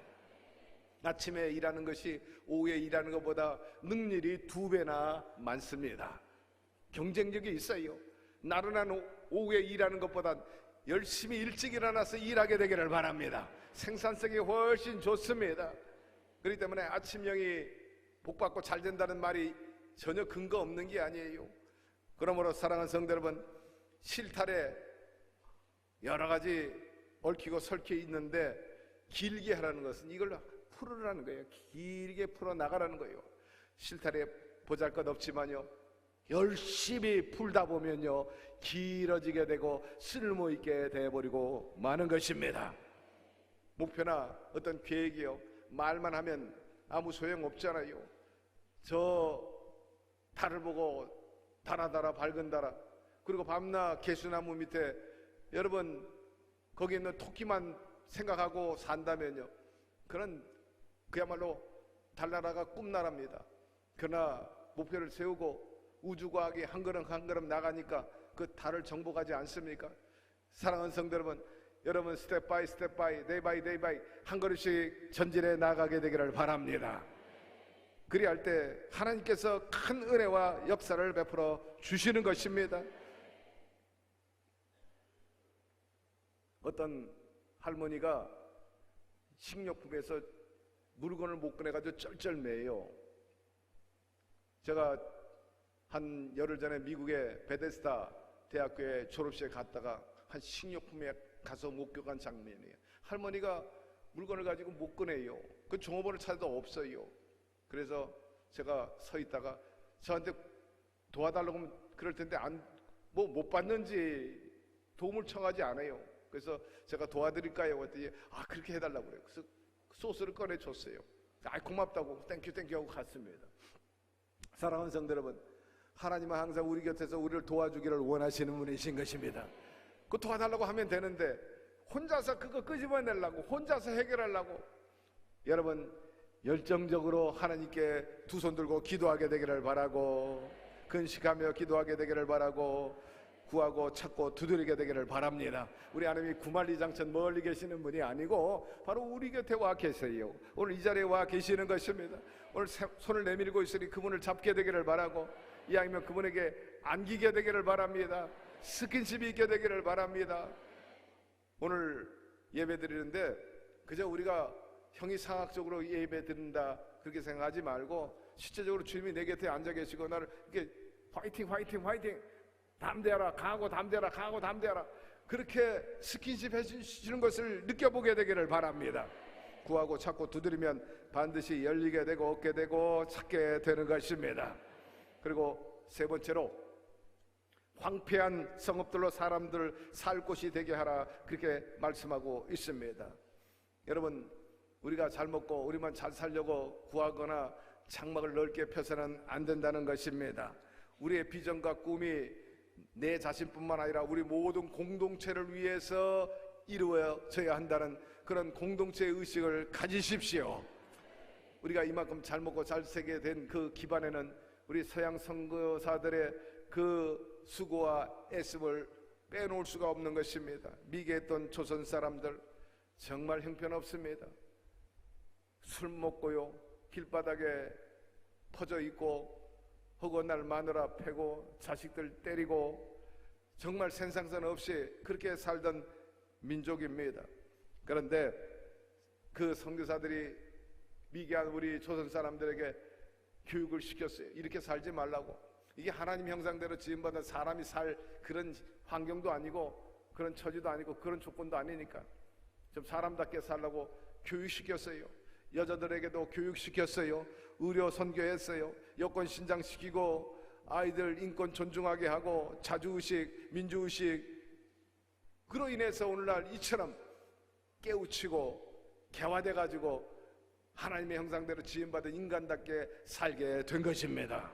아침에 일하는 것이 오후에 일하는 것보다 능률이 2배나 많습니다. 경쟁력이 있어요. 나른한 오후에 일하는 것보다 열심히 일찍 일어나서 일하게 되기를 바랍니다. 생산성이 훨씬 좋습니다. 그렇기 때문에 아침형이 복받고 잘 된다는 말이 전혀 근거 없는 게 아니에요. 그러므로 사랑하는 성도 여러분, 실타래 여러 가지 얽히고 설켜 있는데 길게 하라는 것은 이걸 풀으라는 거예요. 길게 풀어나가라는 거예요. 실타래 보잘것없지만요, 열심히 풀다 보면요 길어지게 되고 쓸모있게 돼버리고 마는 것입니다. 목표나 어떤 계획이요, 말만 하면 아무 소용없잖아요. 저 달을 보고 달아 밝은 달아, 그리고 밤낮 개수나무 밑에 여러분 거기 있는 토끼만 생각하고 산다면요, 그는 그야말로 달나라가 꿈나라입니다. 그러나 목표를 세우고 우주과학이 한 걸음 한 걸음 나가니까 그 달을 정복하지 않습니까? 사랑하는 성도 여러분, 여러분 스텝 바이 스텝 바이, 데이 바이 데이 바이 한 걸음씩 전진해 나가게 되기를 바랍니다. 그리할 때 하나님께서 큰 은혜와 역사를 베풀어 주시는 것입니다. 어떤 할머니가 식료품에서 물건을 못 꺼내가지고 쩔쩔매요. 제가 한 열흘 전에 미국의 베데스다 대학교에 졸업식에 갔다가 한 식료품에 가서 목격한 장면이에요. 할머니가 물건을 가지고 못 꺼내요. 그 종업원을 찾아도 없어요. 그래서 제가 서 있다가 저한테 도와달라고 하면 그럴 텐데 못 받는지 도움을 청하지 않아요. 그래서 제가 도와드릴까요? 그랬더니 그렇게 해달라고 그래요. 그래서 소스를 꺼내줬어요. 고맙다고 땡큐 하고 갔습니다. 사랑하는 성도 여러분, 하나님은 항상 우리 곁에서 우리를 도와주기를 원하시는 분이신 것입니다. 그 도와달라고 하면 되는데 혼자서 그거 끄집어내려고, 혼자서 해결하려고, 여러분 열정적으로 하나님께 두 손 들고 기도하게 되기를 바라고, 근식하며 기도하게 되기를 바라고, 구하고 찾고 두드리게 되기를 바랍니다. 우리 하나님이 구만리장천 멀리 계시는 분이 아니고 바로 우리 곁에 와 계세요. 오늘 이 자리에 와 계시는 것입니다. 오늘 손을 내밀고 있으니 그분을 잡게 되기를 바라고, 이왕이면 그분에게 안기게 되기를 바랍니다. 스킨십이 있게 되기를 바랍니다. 오늘 예배 드리는데 그저 우리가 형이 상학적으로 예배 드린다 그렇게 생각하지 말고, 실제적으로 주님이 내 곁에 앉아 계시고 나를 이렇게 화이팅 담대하라, 강하고 담대하라, 그렇게 스킨십 해주시는 것을 느껴보게 되기를 바랍니다. 구하고 찾고 두드리면 반드시 열리게 되고 얻게 되고 찾게 되는 것입니다. 그리고 세 번째로, 황폐한 성읍들로 사람들 살 곳이 되게 하라, 그렇게 말씀하고 있습니다. 여러분, 우리가 잘 먹고 우리만 잘 살려고 구하거나 장막을 넓게 펴서는 안 된다는 것입니다. 우리의 비전과 꿈이 내 자신뿐만 아니라 우리 모든 공동체를 위해서 이루어져야 한다는 그런 공동체의 의식을 가지십시오. 우리가 이만큼 잘 먹고 잘 살게 된 그 기반에는 우리 서양 선교사들의 그 수고와 애씀을 빼놓을 수가 없는 것입니다. 미개에 있던 조선 사람들 정말 형편없습니다. 술 먹고요, 길바닥에 퍼져 있고 허구한 날 마누라 패고 자식들 때리고 정말 생상선 없이 그렇게 살던 민족입니다. 그런데 그 선교사들이 미개한 우리 조선 사람들에게 교육을 시켰어요. 이렇게 살지 말라고. 이게 하나님 형상대로 지음받은 사람이 살 그런 환경도 아니고 그런 처지도 아니고 그런 조건도 아니니까 좀 사람답게 살라고 교육시켰어요. 여자들에게도 교육시켰어요. 의료 선교했어요. 여권 신장시키고 아이들 인권 존중하게 하고 자주의식, 민주의식, 그로 인해서 오늘날 이처럼 깨우치고 개화돼가지고 하나님의 형상대로 지음받은 인간답게 살게 된 것입니다.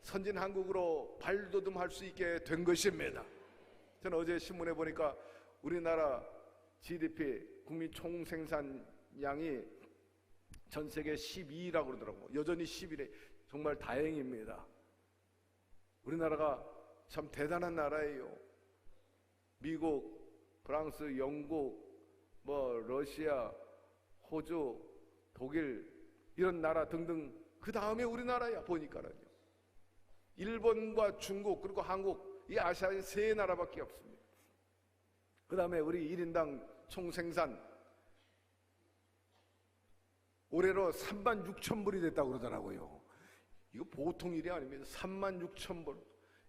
선진 한국으로 발돋움할 수 있게 된 것입니다. 저는 어제 신문에 보니까 우리나라 GDP, 국민 총생산량이 전 세계 12위라고 그러더라고요. 여전히 11위. 정말 다행입니다. 우리나라가 참 대단한 나라예요. 미국, 프랑스, 영국, 러시아, 호주, 독일 이런 나라 등등 그 다음에 우리나라야 보니까는요. 일본과 중국 그리고 한국, 이 아시아의 세 나라밖에 없습니다. 그 다음에 우리 1인당 총생산 올해로 36,000불이 됐다고 그러더라고요. 이거 보통 일이 아닙니다. 36,000불.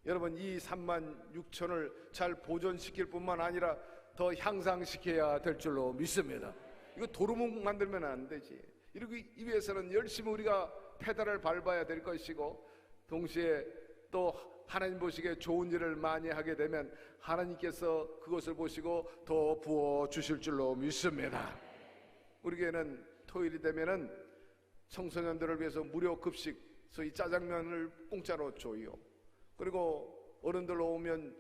여러분, 이 36,000을 잘 보존시킬 뿐만 아니라 더 향상시켜야 될 줄로 믿습니다. 이거 도루묵 만들면 안 되지. 이러기 위해서는 열심히 우리가 페달을 밟아야 될 것이고, 동시에 또 하나님 보시기에 좋은 일을 많이 하게 되면 하나님께서 그것을 보시고 더 부어 주실 줄로 믿습니다. 우리 교회는 토요일이 되면은 청소년들을 위해서 무료 급식, 소위 짜장면을 공짜로 줘요. 그리고 어른들 오면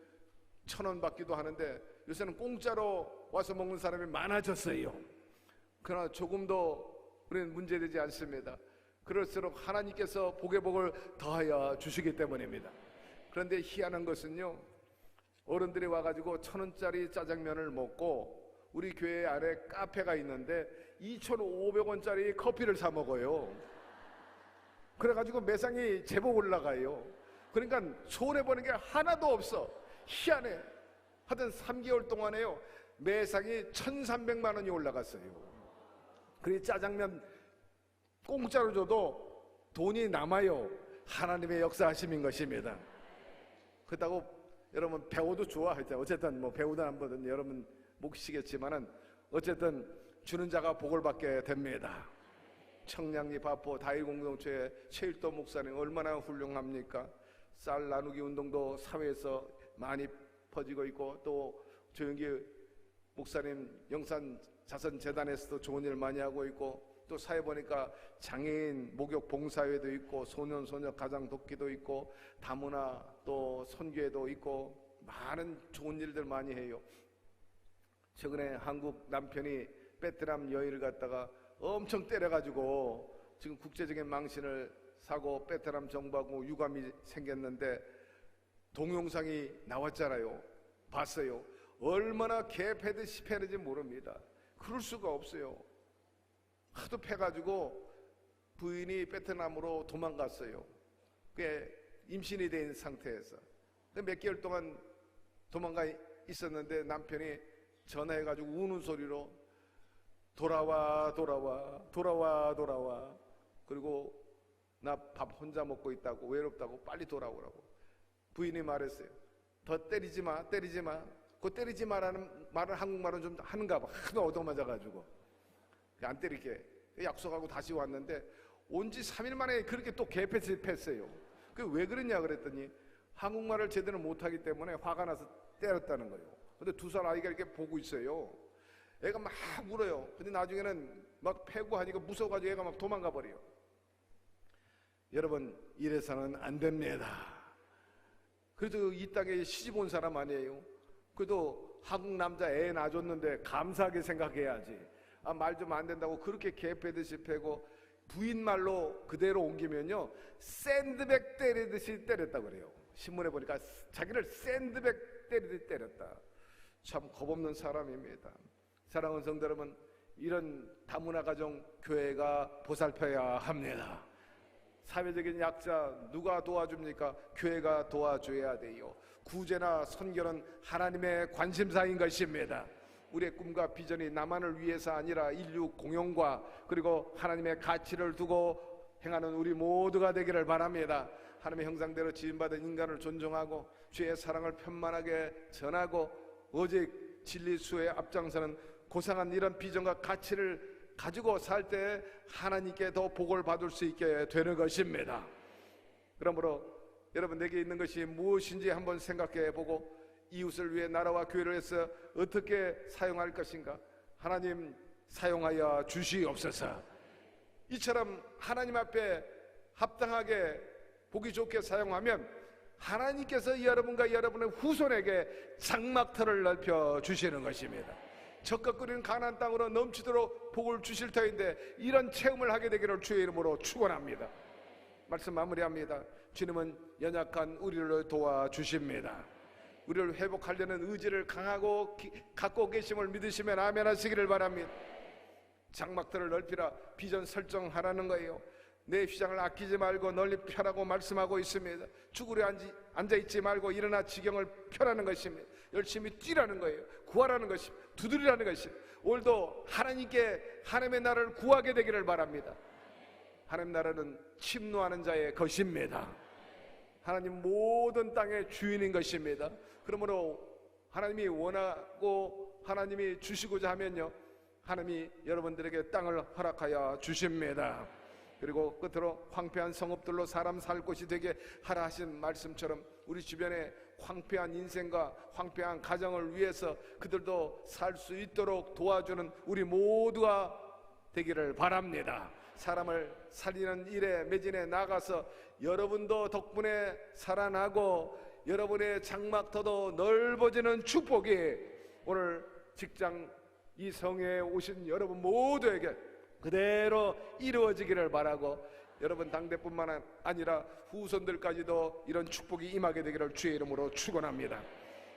1,000원 받기도 하는데 요새는 공짜로 와서 먹는 사람이 많아졌어요. 그러나 조금 더 우리는 문제되지 않습니다. 그럴수록 하나님께서 복의 복을 더하여 주시기 때문입니다. 그런데 희한한 것은요, 어른들이 와가지고 1,000원짜리 짜장면을 먹고 우리 교회 안에 카페가 있는데 2,500원짜리 커피를 사 먹어요. 그래가지고 매상이 제법 올라가요. 그러니까 손해보는 게 하나도 없어. 희한해. 하여튼 3개월 동안에요, 매상이 1,300만 원이 올라갔어요. 그래 짜장면 공짜로 줘도 돈이 남아요. 하나님의 역사하심인 것입니다. 그렇다고 여러분 배우도 좋아. 어쨌든 뭐 배우든 안 보든 여러분 몫이겠지만은 어쨌든 주는 자가 복을 받게 됩니다. 청량리 바포 다일공동체의 최일도 목사님 얼마나 훌륭합니까? 쌀 나누기 운동도 사회에서 많이 퍼지고 있고, 또 조영기 목사님 영산 자선재단에서도 좋은 일 많이 하고 있고, 또 사회 보니까 장애인 목욕 봉사회도 있고, 소년 소녀 가정 돕기도 있고, 다문화 또 선교회도 있고, 많은 좋은 일들 많이 해요. 최근에 한국 남편이 베트남 여인을 갖다가 엄청 때려가지고 지금 국제적인 망신을 사고 베트남 정부하고 유감이 생겼는데 동영상이 나왔잖아요. 봤어요. 얼마나 개패듯이 패는지 모릅니다. 그럴 수가 없어요. 하도 패가지고 부인이 베트남으로 도망갔어요. 그게 임신이 된 상태에서 몇 개월 동안 도망가 있었는데 남편이 전화해가지고 우는 소리로 돌아와 돌아와 돌아와 돌아와, 그리고 나 밥 혼자 먹고 있다고, 외롭다고, 빨리 돌아오라고. 부인이 말했어요. 더 때리지 마, 때리지 마. 그 때리지 마라는 말을 한국말은 좀 하는가 봐. 하도 얻어맞아가지고 안 때릴게 약속하고 다시 왔는데 온 지 3일 만에 그렇게 또 개패했어요. 그 왜 그랬냐 그랬더니 한국말을 제대로 못하기 때문에 화가 나서 때렸다는 거예요. 근데 2살 아이가 이렇게 보고 있어요. 애가 막 울어요. 근데 나중에는 막 패고 하니까 무서워가지고 애가 막 도망가 버려요. 여러분, 이래서는 안 됩니다. 그래도 이 땅에 시집 온 사람 아니에요. 그래도 한국 남자 애 낳아줬는데 감사하게 생각해야지. 말 좀 안 된다고 그렇게 개패듯이 패고, 부인 말로 그대로 옮기면요 샌드백 때리듯이 때렸다 그래요. 신문에 보니까 자기를 샌드백 때리듯이 때렸다. 참 겁없는 사람입니다. 사랑하는 성도 여러분, 이런 다문화 가정 교회가 보살펴야 합니다. 사회적인 약자 누가 도와줍니까? 교회가 도와줘야 돼요. 구제나 선교는 하나님의 관심사인 것입니다. 우리의 꿈과 비전이 나만을 위해서 아니라 인류 공용과 그리고 하나님의 가치를 두고 행하는 우리 모두가 되기를 바랍니다. 하나님의 형상대로 지음받은 인간을 존중하고 주의 사랑을 편만하게 전하고 오직 진리수의 앞장서는 고상한 이런 비전과 가치를 가지고 살 때 하나님께 더 복을 받을 수 있게 되는 것입니다. 그러므로 여러분, 내게 있는 것이 무엇인지 한번 생각해 보고 이웃을 위해 나라와 교회를 위해서 어떻게 사용할 것인가 하나님 사용하여 주시옵소서. 이처럼 하나님 앞에 합당하게 보기 좋게 사용하면 하나님께서 여러분과 여러분의 후손에게 장막터를 넓혀 주시는 것입니다. 적과 끓이는 가나안 땅으로 넘치도록 복을 주실 터인데 이런 체험을 하게 되기를 주의 이름으로 축원합니다. 말씀 마무리합니다. 주님은 연약한 우리를 도와주십니다. 우리를 회복하려는 의지를 강하고 갖고 계심을 믿으시면 아멘 하시기를 바랍니다. 장막들을 넓히라, 비전 설정하라는 거예요. 내 휘장을 아끼지 말고 널리 펴라고 말씀하고 있습니다. 죽으려 앉아있지 말고 일어나 지경을 펴라는 것입니다. 열심히 뛰라는 거예요. 구하라는 것입니다. 두드리라는 것입니다. 오늘도 하나님께 하나님의 나라를 구하게 되기를 바랍니다. 하나님 나라는 침노하는 자의 것입니다. 하나님 모든 땅의 주인인 것입니다. 그러므로 하나님이 원하고 하나님이 주시고자 하면요, 하나님이 여러분들에게 땅을 허락하여 주십니다. 그리고 끝으로 황폐한 성읍들로 사람 살 곳이 되게 하라 하신 말씀처럼 우리 주변에 황폐한 인생과 황폐한 가정을 위해서 그들도 살 수 있도록 도와주는 우리 모두가 되기를 바랍니다. 사람을 살리는 일에 매진해 나가서 여러분도 덕분에 살아나고 여러분의 장막터도 넓어지는 축복이 오늘 직장 이 성회에 오신 여러분 모두에게 그대로 이루어지기를 바라고, 여러분 당대뿐만 아니라 후손들까지도 이런 축복이 임하게 되기를 주의 이름으로 축원합니다.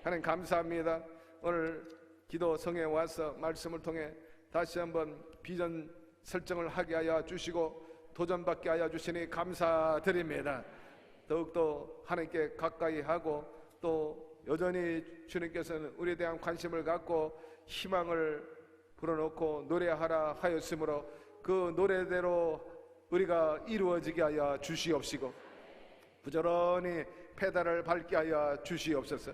하나님 감사합니다. 오늘 기도 성회에 와서 말씀을 통해 다시 한번 비전 설정을 하게 하여 주시고 도전받게 하여 주시니 감사드립니다. 더욱더 하나님께 가까이 하고 또 여전히 주님께서는 우리에 대한 관심을 갖고 희망을 불어넣고 노래하라 하였으므로 그 노래대로 우리가 이루어지게 하여 주시옵시고 부지런히 페달을 밟게 하여 주시옵소서.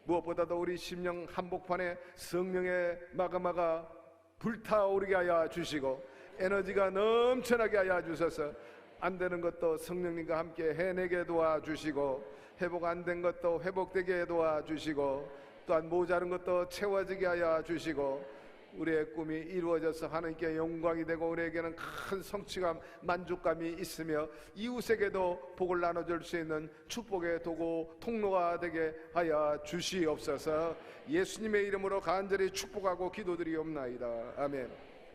무엇보다도 우리 심령 한복판에 성령의 마가마가 불타오르게 하여 주시고 에너지가 넘쳐나게 하여 주셔서 안 되는 것도 성령님과 함께 해내게 도와주시고 회복 안 된 것도 회복되게 도와주시고 또한 모자른 것도 채워지게 하여 주시고 우리의 꿈이 이루어져서 하나님께 영광이 되고 우리에게는 큰 성취감, 만족감이 있으며 이웃에게도 복을 나눠줄 수 있는 축복의 도구, 통로가 되게 하여 주시옵소서. 예수님의 이름으로 간절히 축복하고 기도드리옵나이다. 아멘.